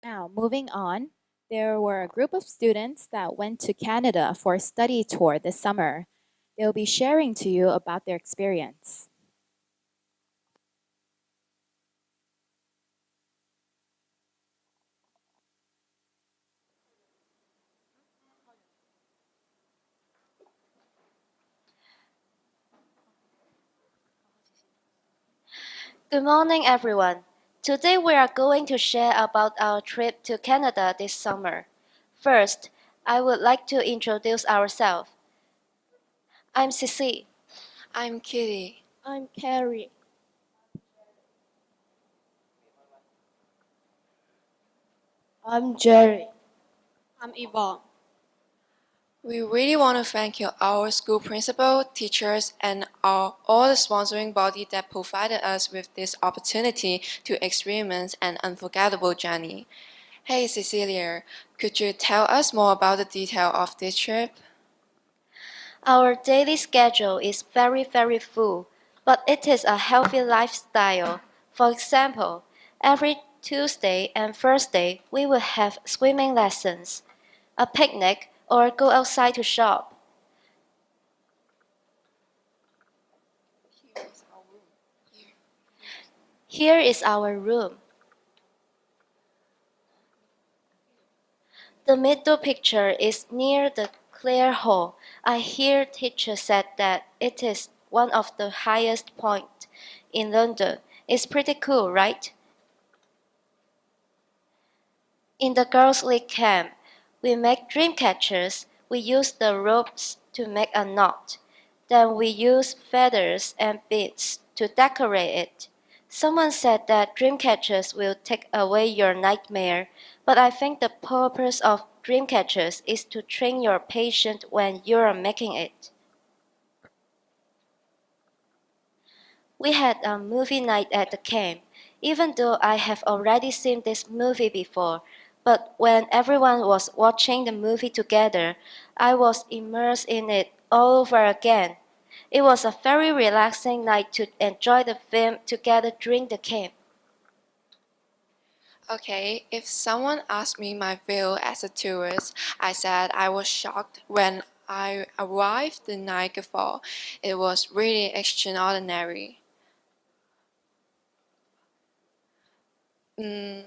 Now, moving on, there were a group of students that went to Canada for a study tour this summer. They'll be sharing to you about their experience. Good morning, everyone. Today we are going to share about our trip to Canada this summer. First, I would like to introduce ourselves. I'm Cici. I'm Kitty. I'm Carrie. I'm Jerry. I'm Yvonne. We really want to thank you, our school principal, teachers, and all the sponsoring body that provided us with this opportunity to experience an unforgettable journey. Hey Cecilia, could you tell us more about the detail of this trip? Our daily schedule is very full, but it is a healthy lifestyle. For example, every Tuesday and Thursday we will have swimming lessons, a picnic, or go outside to shop. Here is our room. The middle picture is near the Clare Hall. I hear teachers said that it is one of the highest points in London. It's pretty cool, right? In the Girls' League camp, we make dream catchers. We use the ropes to make a knot. Then we use feathers and beads to decorate it. Someone said that dream catchers will take away your nightmare, but I think the purpose of dream catchers is to train your patience when you are making it. We had a movie night at the camp, even though I have already seen this movie before. But when everyone was watching the movie together, I was immersed in it all over again. It was a very relaxing night to enjoy the film together during the camp. Okay, if someone asked me my view as a tourist, I said I was shocked when I arrived the night before. It was really extraordinary. Mm,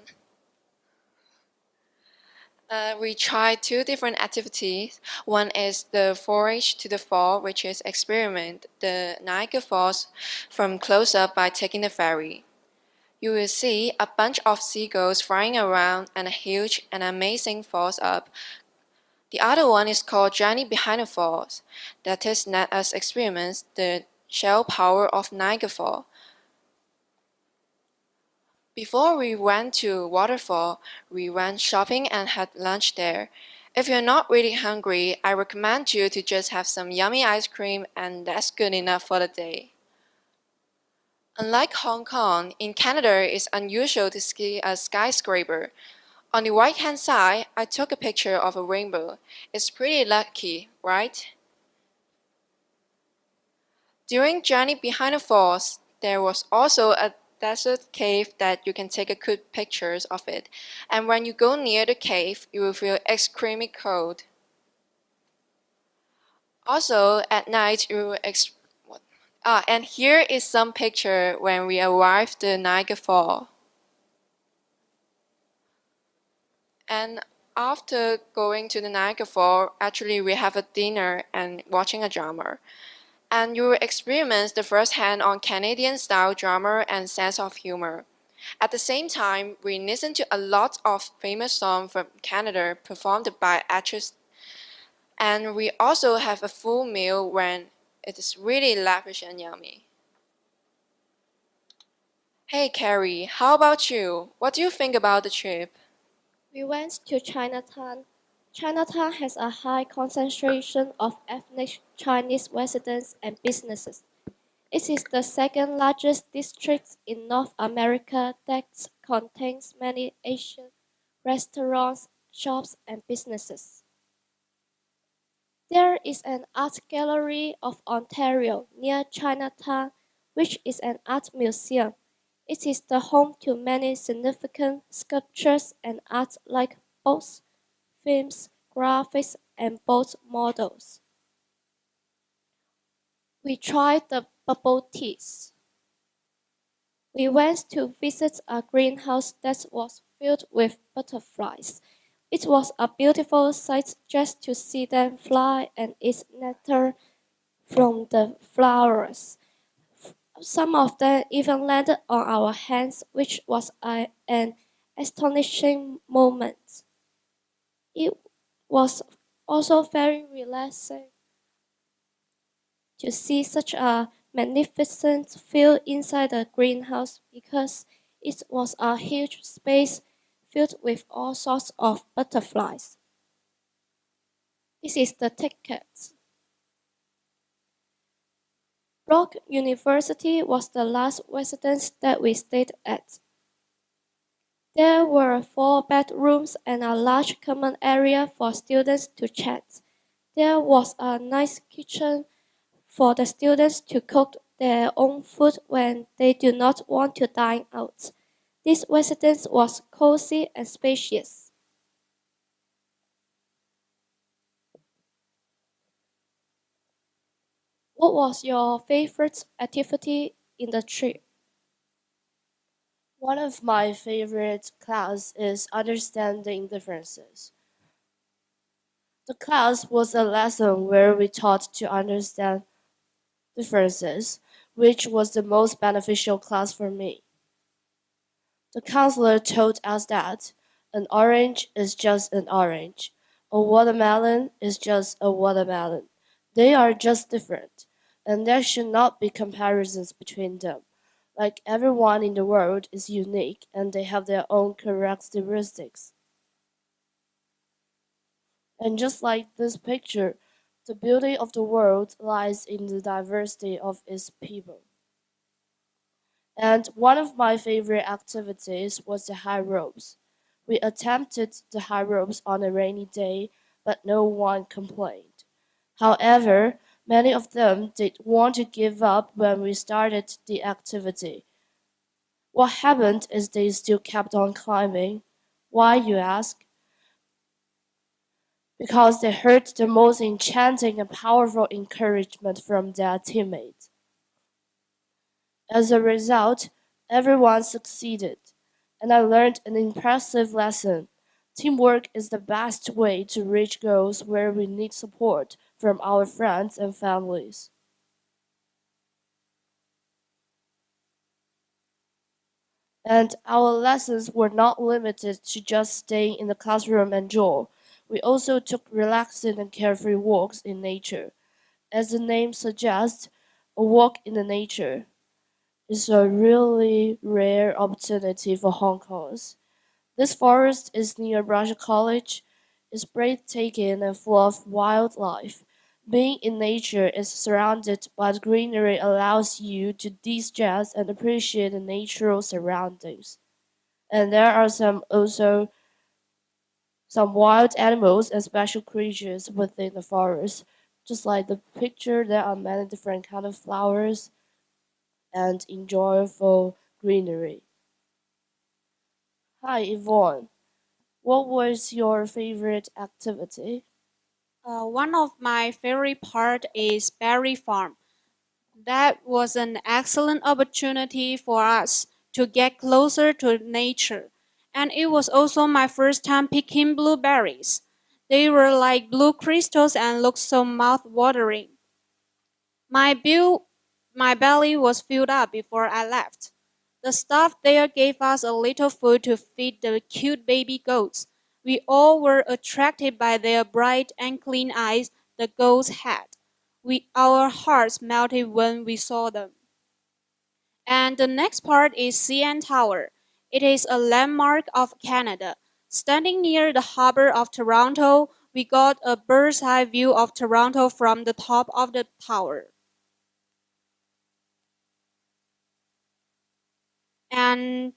we tried two different activities. One is the forage to the fall, which is experiment the Niagara Falls from close up by taking the ferry. You will see a bunch of seagulls flying around and a huge and amazing falls up. The other one is called Journey Behind the Falls. That is let us experience the shell power of Niagara Falls. Before we went to waterfall, we went shopping and had lunch there. If you're not really hungry, I recommend you to just have some yummy ice cream and that's good enough for the day. Unlike Hong Kong, in Canada it's unusual to see a skyscraper. On the right hand side, I took a picture of a rainbow. It's pretty lucky, right? During Journey Behind the Falls, there was also a desert cave that you can take a good pictures of it. And when you go near the cave, you will feel extremely cold. Also, at night, you will and here is some picture when we arrived at Niagara Falls. And after going to the Niagara Falls, actually we have a dinner and watching a drama. And you will experience the first hand on Canadian style drama and sense of humor. At the same time, we listen to a lot of famous songs from Canada performed by actors, and we also have a full meal when it is really lavish and yummy. Hey Carrie, how about you? What do you think about the trip? We went to Chinatown. Chinatown has a high concentration of ethnic Chinese residents and businesses. It is the second largest district in North America that contains many Asian restaurants, shops, and businesses. There is an art gallery of Ontario near Chinatown, which is an art museum. It is the home to many significant sculptures and art like books, films, graphics, and boat models. We tried the bubble teas. We went to visit a greenhouse that was filled with butterflies. It was a beautiful sight just to see them fly and eat nectar from the flowers. Some of them even landed on our hands, which was an astonishing moment. It was also very relaxing to see such a magnificent field inside the greenhouse because it was a huge space filled with all sorts of butterflies. This is the ticket. Brock University was the last residence that we stayed at. There were 4 bedrooms and a large common area for students to chat. There was a nice kitchen for the students to cook their own food when they do not want to dine out. This residence was cozy and spacious. What was your favorite activity in the trip? One of my favorite class is understanding differences. The class was a lesson where we taught to understand differences, which was the most beneficial class for me. The counselor told us that an orange is just an orange, a watermelon is just a watermelon. They are just different, and there should not be comparisons between them. Like everyone in the world is unique and they have their own characteristics. And just like this picture, the beauty of the world lies in the diversity of its people. And one of my favorite activities was the high ropes. We attempted the high ropes on a rainy day, but no one complained. However, many of them did want to give up when we started the activity. What happened is they still kept on climbing. Why, you ask? Because they heard the most enchanting and powerful encouragement from their teammates. As a result, everyone succeeded, and I learned an impressive lesson. Teamwork is the best way to reach goals where we need support from our friends and families. And our lessons were not limited to just staying in the classroom and draw. We also took relaxing and carefree walks in nature. As the name suggests, a walk in the nature is a really rare opportunity for Hong Kongers. This forest is near Russia College, is breathtaking and full of wildlife. Being in nature is surrounded by the greenery allows you to de-stress and appreciate the natural surroundings. And there are some wild animals and special creatures within the forest. Just like the picture, there are many different kind of flowers and enjoyable greenery. Hi Yvonne, what was your favorite activity? One of my favorite part is berry farm. That was an excellent opportunity for us to get closer to nature. And it was also my first time picking blueberries. They were like blue crystals and looked so mouth-watering. My bill, my belly was filled up before I left. The staff there gave us a little food to feed the cute baby goats. We all were attracted by their bright and clean eyes the goats had. Our hearts melted when we saw them. And the next part is CN Tower. It is a landmark of Canada. Standing near the harbor of Toronto, we got a bird's eye view of Toronto from the top of the tower. And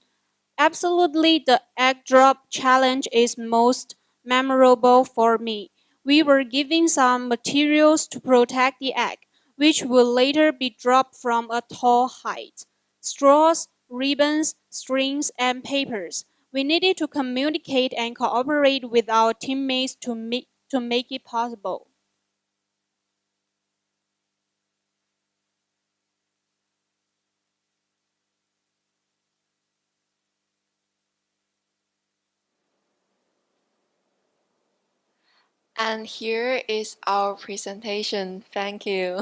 absolutely, the egg drop challenge is most memorable for me. We were given some materials to protect the egg, which will later be dropped from a tall height. Straws, ribbons, strings, and papers. We needed to communicate and cooperate with our teammates to make it possible. And here is our presentation. Thank you.